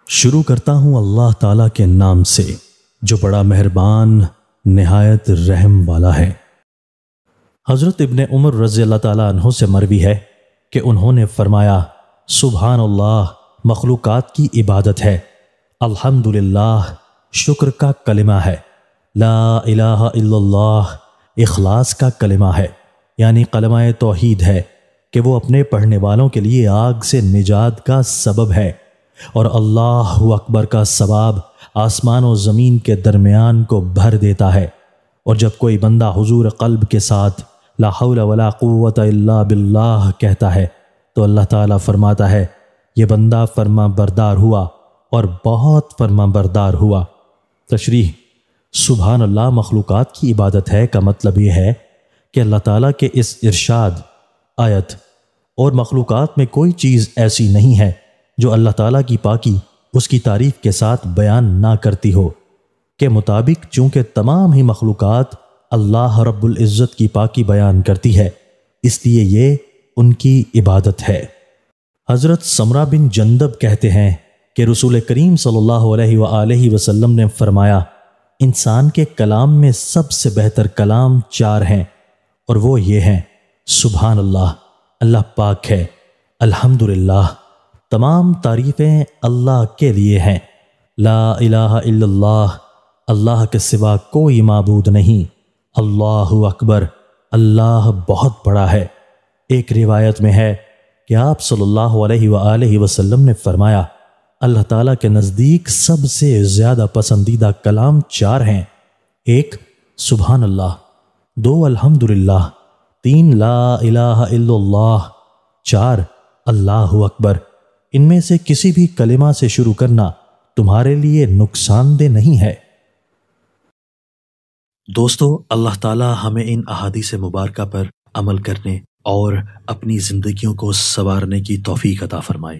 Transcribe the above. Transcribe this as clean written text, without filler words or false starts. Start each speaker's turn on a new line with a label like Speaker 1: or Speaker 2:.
Speaker 1: شروع کرتا ہوں اللہ تعالیٰ کے نام سے جو بڑا مہربان نہایت رحم والا ہے۔ حضرت ابن عمر رضی اللہ تعالیٰ عنہ سے مروی ہے کہ انہوں نے فرمایا، سبحان اللہ مخلوقات کی عبادت ہے، الحمدللہ شکر کا کلمہ ہے، لا الہ الا اللہ اخلاص کا کلمہ ہے، یعنی کلمہ توحید ہے کہ وہ اپنے پڑھنے والوں کے لیے آگ سے نجات کا سبب ہے، اور اللہ اکبر کا ثواب آسمان و زمین کے درمیان کو بھر دیتا ہے۔ اور جب کوئی بندہ حضور قلب کے ساتھ لا حول ولا قوت الا باللہ کہتا ہے تو اللہ تعالیٰ فرماتا ہے یہ بندہ فرما بردار ہوا اور بہت فرما بردار ہوا۔ تشریح: سبحان اللہ مخلوقات کی عبادت ہے کا مطلب یہ ہے کہ اللہ تعالیٰ کے اس ارشاد آیت اور مخلوقات میں کوئی چیز ایسی نہیں ہے جو اللہ تعالیٰ کی پاکی اس کی تعریف کے ساتھ بیان نہ کرتی ہو کے مطابق، چونکہ تمام ہی مخلوقات اللہ رب العزت کی پاکی بیان کرتی ہے، اس لیے یہ ان کی عبادت ہے۔ حضرت سمرہ بن جندب کہتے ہیں کہ رسول کریم صلی اللہ علیہ وآلہ وسلم نے فرمایا، انسان کے کلام میں سب سے بہتر کلام 4 ہیں، اور وہ یہ ہیں: سبحان اللہ، اللہ پاک ہے، الحمدللہ تمام تعریفیں اللہ کے لیے ہیں، لا الہ الا اللہ اللہ کے سوا کوئی معبود نہیں، اللہ اکبر اللہ بہت بڑا ہے۔ ایک روایت میں ہے کہ آپ صلی اللہ علیہ وآلہ وسلم نے فرمایا، اللہ تعالیٰ کے نزدیک سب سے زیادہ پسندیدہ کلام 4 ہیں: 1 سبحان اللہ، 2 الحمدللہ، 3 لا الہ الا اللہ، 4 اللہ اکبر۔ ان میں سے کسی بھی کلمہ سے شروع کرنا تمہارے لیے نقصان دہ نہیں ہے۔ دوستو، اللہ تعالی ہمیں ان احادیث مبارکہ پر عمل کرنے اور اپنی زندگیوں کو سنوارنے کی توفیق عطا فرمائے۔